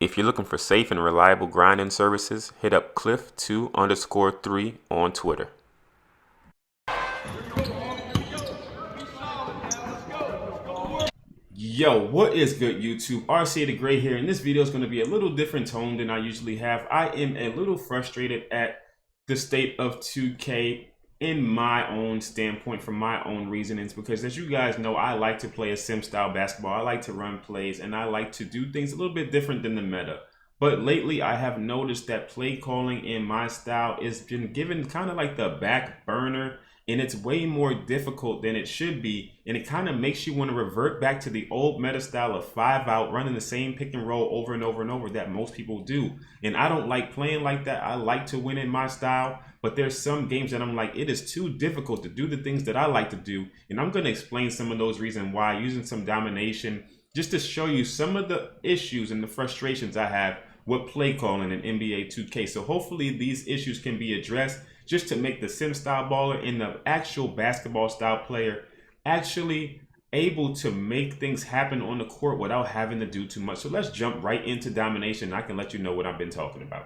If you're looking for safe and reliable grinding services, hit up Cliff2_3 on Twitter. Yo, what is good, YouTube? RC the Gray here, and this video is going to be a little different tone than I usually have. I am a little frustrated at the state of 2K in my own standpoint, from my own reasonings, because as you guys know, I like to play a sim style basketball. I like to run plays, and I like to do things a little bit different than the meta. But lately, I have noticed that play calling in my style has been given kind of like the back burner, and it's way more difficult than it should be, and it kind of makes you want to revert back to the old meta style of 5 out, running the same pick and roll over and over and over that most people do. And I don't like playing like that. I like to win in my style, but there's some games that I'm like, it is too difficult to do the things that I like to do, and I'm going to explain some of those reasons why, using some domination, just to show you some of the issues and the frustrations I have with play calling in NBA 2K. So hopefully these issues can be addressed, just to make the sim style baller and the actual basketball style player actually able to make things happen on the court without having to do too much. So let's jump right into domination. I can let you know what I've been talking about.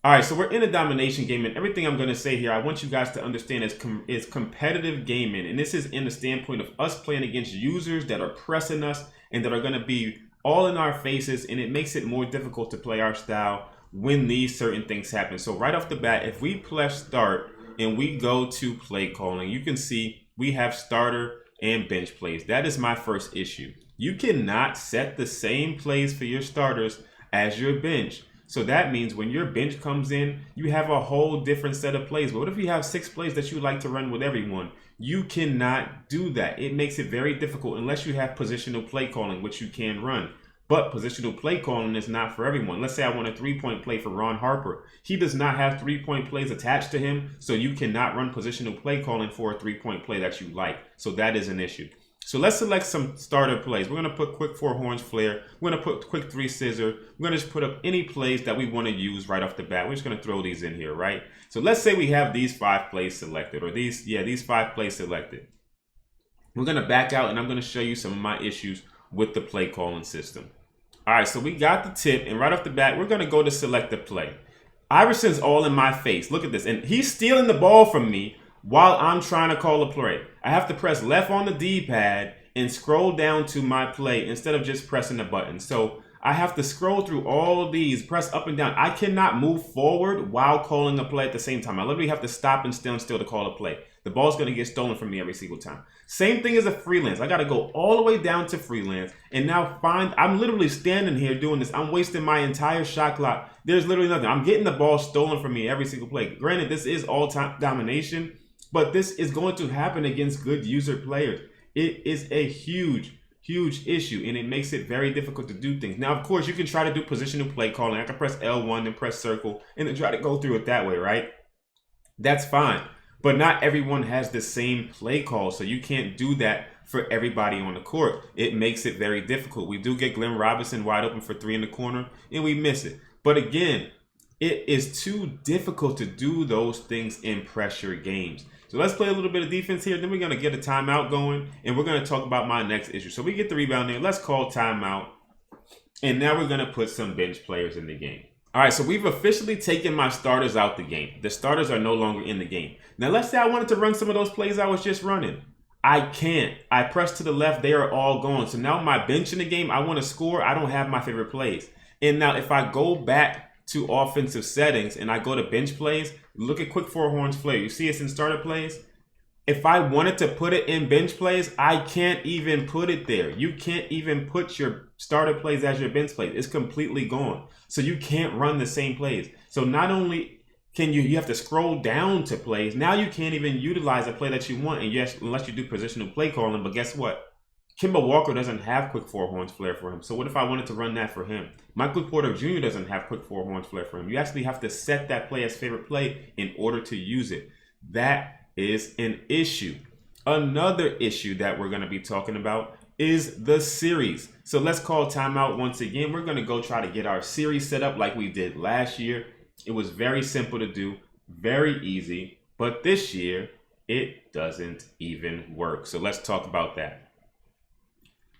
All right, so we're in a domination game, and everything I'm going to say here, I want you guys to understand is competitive gaming. And this is in the standpoint of us playing against users that are pressing us and that are going to be all in our faces, and it makes it more difficult to play our style when these certain things happen. So right off the bat, if we press start and we go to play calling, you can see we have starter and bench plays. That is my first issue. You cannot set the same plays for your starters as your bench. So that means when your bench comes in, you have a whole different set of plays. But what if you have 6 plays that you like to run with everyone? You cannot do that. It makes it very difficult unless you have positional play calling, which you can run. But positional play calling is not for everyone. Let's say I want a 3-point play for Ron Harper. He does not have 3-point plays attached to him, so you cannot run positional play calling for a 3-point play that you like. So that is an issue. So let's select some starter plays. We're going to put quick 4 horns flare. We're going to put quick 3 scissor. We're going to just put up any plays that we want to use right off the bat. We're just going to throw these in here, right? So let's say we have these 5 plays selected, or these 5 plays selected. We're going to back out, and I'm going to show you some of my issues with the play calling system. All right, so we got the tip, and right off the bat, we're going to go to select the play. Iverson's all in my face. Look at this. And he's stealing the ball from me while I'm trying to call a play. I have to press left on the D-pad and scroll down to my play instead of just pressing the button. So I have to scroll through all of these, press up and down. I cannot move forward while calling a play at the same time. I literally have to stop and stand still to call a play. The ball's going to get stolen from me every single time. Same thing as a freelance. I got to go all the way down to freelance and now I'm literally standing here doing this. I'm wasting my entire shot clock. There's literally nothing. I'm getting the ball stolen from me every single play. Granted, this is all-time domination, but this is going to happen against good user players. It is a huge issue, and it makes it very difficult to do things. Now, of course, you can try to do positional play calling. I can press L1 and press circle and then try to go through it that way, right? That's fine. But not everyone has the same play call, so you can't do that for everybody on the court. It makes it very difficult. We do get Glenn Robinson wide open for 3 in the corner, and we miss it. But again, it is too difficult to do those things in pressure games. So let's play a little bit of defense here. Then we're going to get a timeout going, and we're going to talk about my next issue. So we get the rebound there. Let's call timeout. And now we're going to put some bench players in the game. All right, so we've officially taken my starters out the game. The starters are no longer in the game. Now, let's say I wanted to run some of those plays I was just running. I can't. I press to the left. They are all gone. So now my bench in the game, I want to score. I don't have my favorite plays. And now if I go back to offensive settings and I go to bench plays, look at quick 4 horns flare. You see it's in starter plays? If I wanted to put it in bench plays, I can't even put it there. You can't even put your starter plays as your bench plays. It's completely gone. So you can't run the same plays. So not only can you have to scroll down to plays, now you can't even utilize a play that you want, and yes, unless you do positional play calling. But guess what? Kemba Walker doesn't have quick 4 horns flare for him. So what if I wanted to run that for him? Michael Porter Jr. doesn't have quick 4 horns flare for him. You actually have to set that play as favorite play in order to use it. That is an issue. Another issue that we're going to be talking about is the series. So let's call timeout once again. We're going to go try to get our series set up like we did last year. It was very simple to do, very easy, but this year it doesn't even work. So let's talk about that.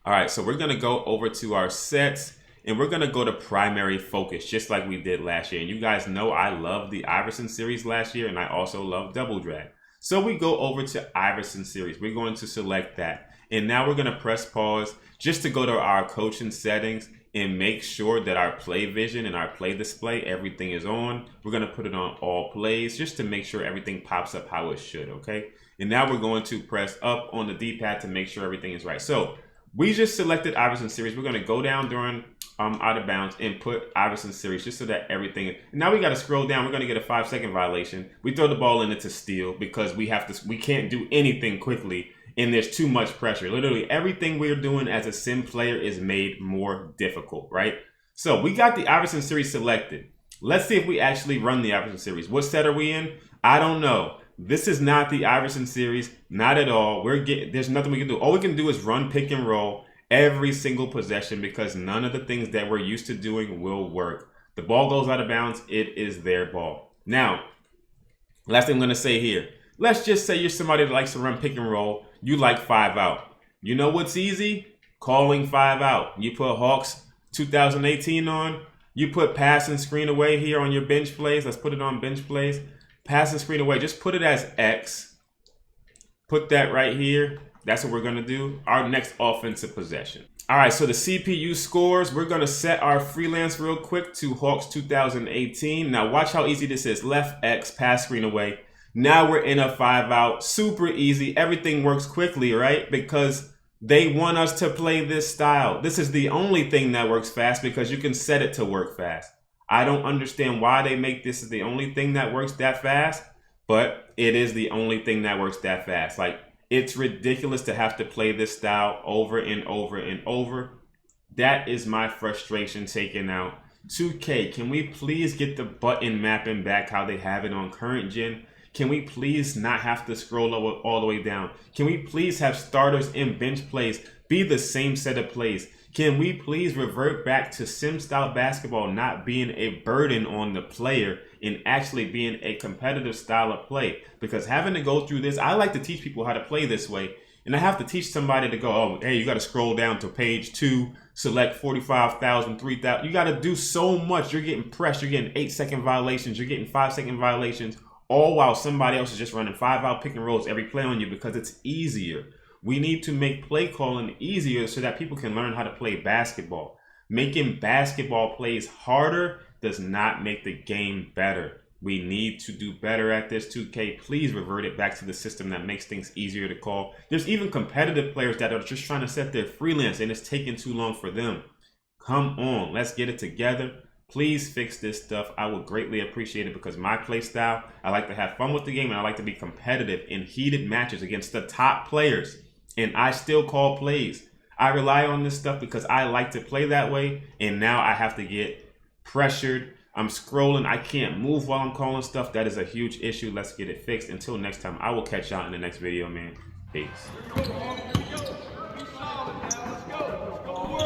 All right, so we're going to go over to our sets, and we're going to go to primary focus, just like we did last year. And you guys know I loved the Iverson series last year, and I also love double drag. So we go over to Iverson series. We're going to select that. And now we're going to press pause just to go to our coaching settings and make sure that our play vision and our play display, everything is on. We're going to put it on all plays just to make sure everything pops up how it should, okay? And now we're going to press up on the D-pad to make sure everything is right. So we just selected Iverson series. We're going to go down during out of bounds and put Iverson series just so that everything. Now we got to scroll down. We're going to get a 5-second violation. We throw the ball in, it's a steal because we can't do anything quickly and there's too much pressure. Literally everything we're doing as a sim player is made more difficult, right? So we got the Iverson series selected. Let's see if we actually run the Iverson series. What set are we in? I don't know. This is not the Iverson series, not at all. There's nothing we can do. All we can do is run pick and roll every single possession because none of the things that we're used to doing will work. The ball goes out of bounds, it is their ball. Now, last thing I'm going to say here. Let's just say you're somebody that likes to run pick and roll. You like 5 out. You know what's easy? Calling 5 out. You put Hawks 2018 on. You put pass and screen away here on your bench plays. Let's put it on bench plays. Pass and screen away. Just put it as X. Put that right here. That's what we're going to do. Our next offensive possession. All right, so the CPU scores. We're going to set our freelance real quick to Hawks 2018. Now watch how easy this is. Left X, pass screen away. Now we're in a 5 out. Super easy. Everything works quickly, right? Because they want us to play this style. This is the only thing that works fast because you can set it to work fast. I don't understand why they make this the only thing that works that fast, but it is the only thing that works that fast. Like, it's ridiculous to have to play this style over and over and over. That is my frustration taken out. 2K, can we please get the button mapping back how they have it on current gen? Can we please not have to scroll all the way down? Can we please have starters and bench plays be the same set of plays? Can we please revert back to sim-style basketball not being a burden on the player and actually being a competitive style of play? Because having to go through this, I like to teach people how to play this way. And I have to teach somebody to go, oh, hey, you got to scroll down to page 2, select 45,000, 3,000. You got to do so much. You're getting pressed. You're getting 8-second violations. You're getting 5-second violations, all while somebody else is just running 5-out pick and rolls every play on you because it's easier. We need to make play calling easier so that people can learn how to play basketball. Making basketball plays harder does not make the game better. We need to do better at this. 2K, please revert it back to the system that makes things easier to call. There's even competitive players that are just trying to set their freelance and it's taking too long for them. Come on, let's get it together. Please fix this stuff. I would greatly appreciate it because my play style, I like to have fun with the game and I like to be competitive in heated matches against the top players. And I still call plays. I rely on this stuff because I like to play that way. And now I have to get pressured. I'm scrolling. I can't move while I'm calling stuff. That is a huge issue. Let's get it fixed. Until next time, I will catch y'all in the next video, man. Peace.